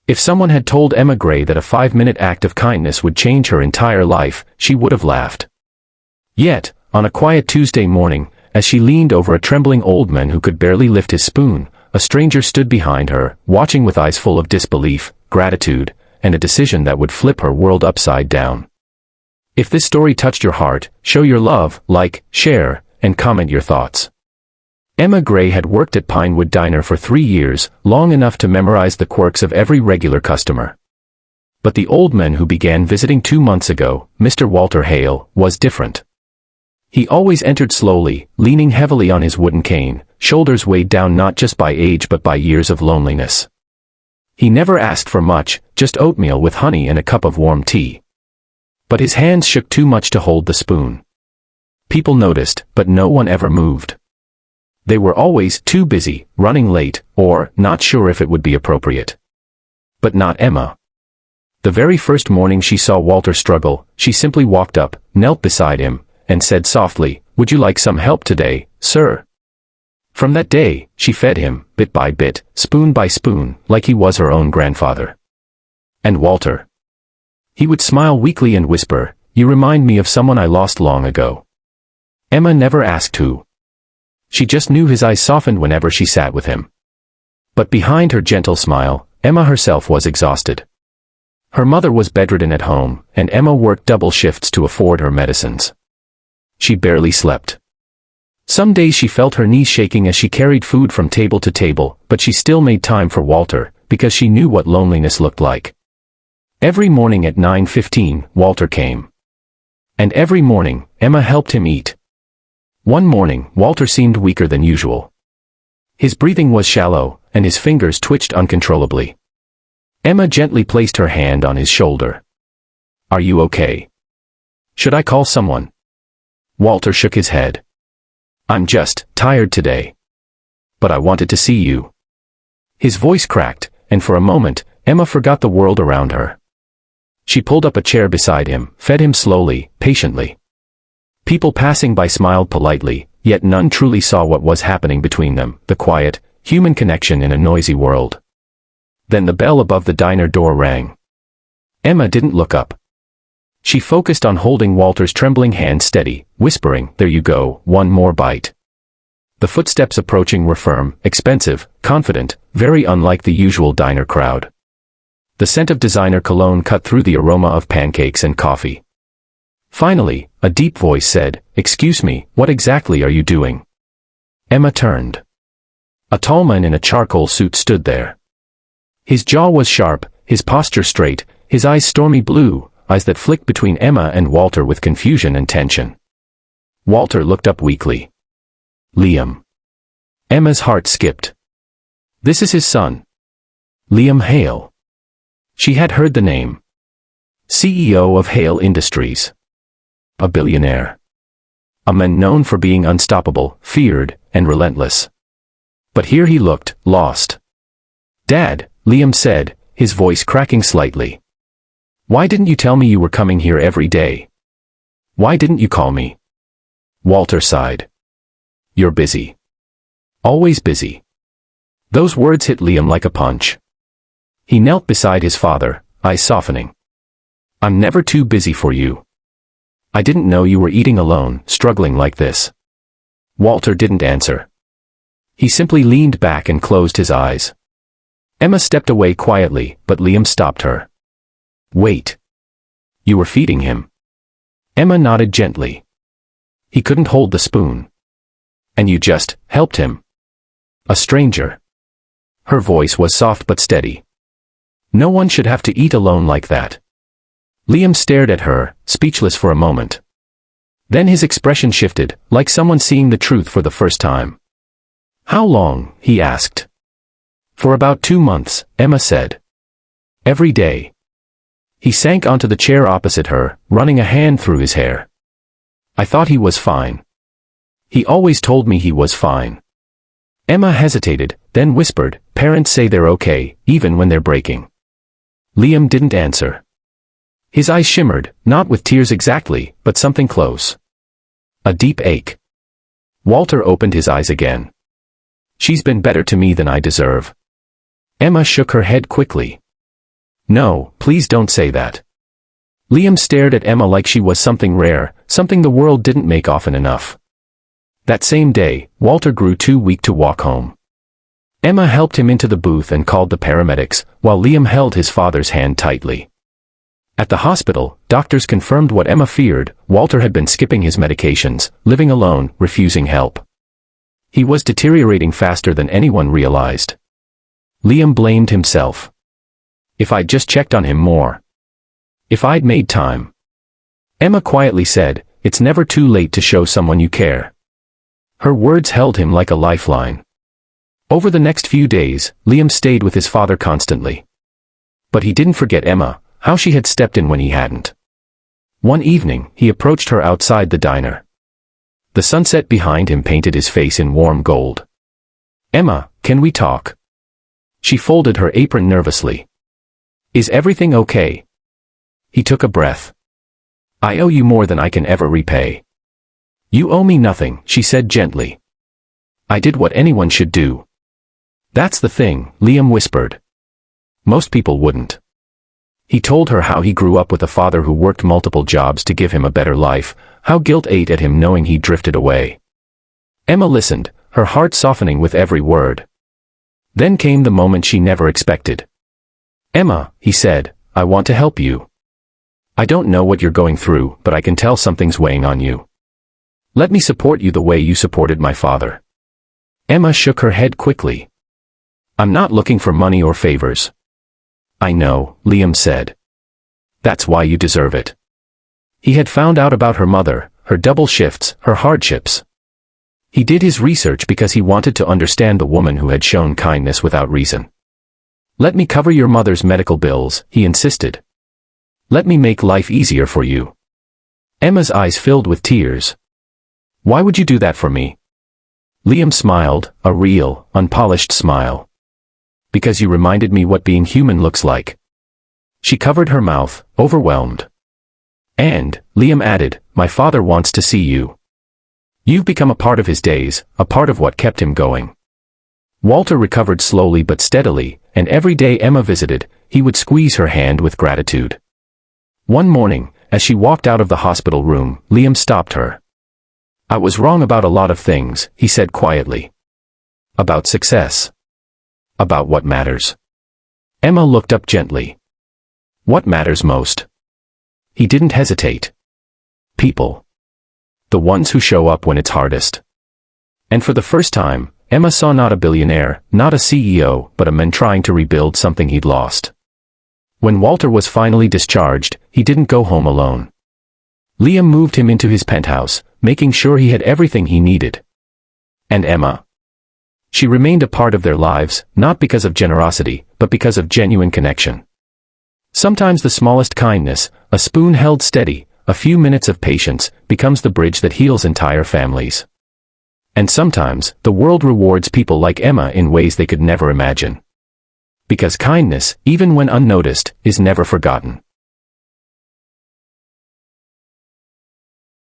If someone had told Emma Gray that a 5-minute act of kindness would change her entire life, she would have laughed. Yet, on a quiet Tuesday morning, as she leaned over a trembling old man who could barely lift his spoon, a stranger stood behind her, watching with eyes full of disbelief, gratitude, and a decision that would flip her world upside down. If this story touched your heart, show your love, like, share, and comment your thoughts. Emma Gray had worked at Pinewood Diner for 3 years, long enough to memorize the quirks of every regular customer. But the old man who began visiting 2 months ago, Mr. Walter Hale, was different. He always entered slowly, leaning heavily on his wooden cane, shoulders weighed down not just by age but by years of loneliness. He never asked for much, just oatmeal with honey and a cup of warm tea. But his hands shook too much to hold the spoon. People noticed, but no one ever moved. They were always too busy, running late, or not sure if it would be appropriate. But not Emma. The very first morning she saw Walter struggle, she simply walked up, knelt beside him, and said softly, "Would you like some help today, sir?" From that day, she fed him, bit by bit, spoon by spoon, like he was her own grandfather. And Walter? He would smile weakly and whisper, "You remind me of someone I lost long ago." Emma never asked who. She just knew his eyes softened whenever she sat with him. But behind her gentle smile, Emma herself was exhausted. Her mother was bedridden at home, and Emma worked double shifts to afford her medicines. She barely slept. Some days she felt her knees shaking as she carried food from table to table, but she still made time for Walter, because she knew what loneliness looked like. Every morning at 9:15, Walter came. And every morning, Emma helped him eat. One morning, Walter seemed weaker than usual. His breathing was shallow, and his fingers twitched uncontrollably. Emma gently placed her hand on his shoulder. "Are you okay? Should I call someone?" Walter shook his head. "I'm just tired today. But I wanted to see you." His voice cracked, and for a moment, Emma forgot the world around her. She pulled up a chair beside him, fed him slowly, patiently. People passing by smiled politely, yet none truly saw what was happening between them, the quiet, human connection in a noisy world. Then the bell above the diner door rang. Emma didn't look up. She focused on holding Walter's trembling hand steady, whispering, "There you go, one more bite." The footsteps approaching were firm, expensive, confident, very unlike the usual diner crowd. The scent of designer cologne cut through the aroma of pancakes and coffee. Finally, a deep voice said, "Excuse me, what exactly are you doing?" Emma turned. A tall man in a charcoal suit stood there. His jaw was sharp, his posture straight, his eyes stormy blue, eyes that flicked between Emma and Walter with confusion and tension. Walter looked up weakly. "Liam." Emma's heart skipped. "This is his son. Liam Hale." She had heard the name. CEO of Hale Industries. A billionaire. A man known for being unstoppable, feared, and relentless. But here he looked, lost. "Dad," Liam said, his voice cracking slightly. "Why didn't you tell me you were coming here every day? Why didn't you call me?" Walter sighed. "You're busy. Always busy." Those words hit Liam like a punch. He knelt beside his father, eyes softening. "I'm never too busy for you. I didn't know you were eating alone, struggling like this." Walter didn't answer. He simply leaned back and closed his eyes. Emma stepped away quietly, but Liam stopped her. "Wait. You were feeding him?" Emma nodded gently. "He couldn't hold the spoon. And you just helped him?" "A stranger." Her voice was soft but steady. "No one should have to eat alone like that." Liam stared at her, speechless for a moment. Then his expression shifted, like someone seeing the truth for the first time. "How long?" he asked. "For about 2 months," Emma said. "Every day." He sank onto the chair opposite her, running a hand through his hair. "I thought he was fine. He always told me he was fine." Emma hesitated, then whispered, "Parents say they're okay, even when they're breaking." Liam didn't answer. His eyes shimmered, not with tears exactly, but something close. A deep ache. Walter opened his eyes again. "She's been better to me than I deserve." Emma shook her head quickly. No, please don't say that. Liam stared at Emma like she was something rare, something the world didn't make often enough. That same day, Walter grew too weak to walk home. Emma helped him into the booth and called the paramedics, while Liam held his father's hand tightly. At the hospital, doctors confirmed what Emma feared: Walter had been skipping his medications, living alone, refusing help. He was deteriorating faster than anyone realized. Liam blamed himself. If I'd just checked on him more. If I'd made time. Emma quietly said, "It's never too late to show someone you care." Her words held him like a lifeline. Over the next few days, Liam stayed with his father constantly. But he didn't forget Emma, how she had stepped in when he hadn't. One evening, he approached her outside the diner. The sunset behind him painted his face in warm gold. "Emma, can we talk?" She folded her apron nervously. "Is everything okay?" He took a breath. "I owe you more than I can ever repay." "You owe me nothing," she said gently. "I did what anyone should do." "That's the thing," Liam whispered. "Most people wouldn't." He told her how he grew up with a father who worked multiple jobs to give him a better life, how guilt ate at him knowing he drifted away. Emma listened, her heart softening with every word. Then came the moment she never expected. "Emma," he said, "I want to help you. I don't know what you're going through, but I can tell something's weighing on you. Let me support you the way you supported my father." Emma shook her head quickly. "I'm not looking for money or favors." "I know," Liam said. "That's why you deserve it." He had found out about her mother, her double shifts, her hardships. He did his research because he wanted to understand the woman who had shown kindness without reason. "Let me cover your mother's medical bills," he insisted. "Let me make life easier for you." Emma's eyes filled with tears. "Why would you do that for me?" Liam smiled, a real, unpolished smile. "Because you reminded me what being human looks like." She covered her mouth, overwhelmed. "And," Liam added, "my father wants to see you. You've become a part of his days, a part of what kept him going." Walter recovered slowly but steadily, and every day Emma visited, he would squeeze her hand with gratitude. One morning, as she walked out of the hospital room, Liam stopped her. "I was wrong about a lot of things," he said quietly. "About success. About what matters." Emma looked up gently. "What matters most?" He didn't hesitate. "People. The ones who show up when it's hardest." And for the first time, Emma saw not a billionaire, not a CEO, but a man trying to rebuild something he'd lost. When Walter was finally discharged, he didn't go home alone. Liam moved him into his penthouse, making sure he had everything he needed. And Emma? She remained a part of their lives, not because of generosity, but because of genuine connection. Sometimes the smallest kindness, a spoon held steady, a few minutes of patience, becomes the bridge that heals entire families. And sometimes, the world rewards people like Emma in ways they could never imagine. Because kindness, even when unnoticed, is never forgotten.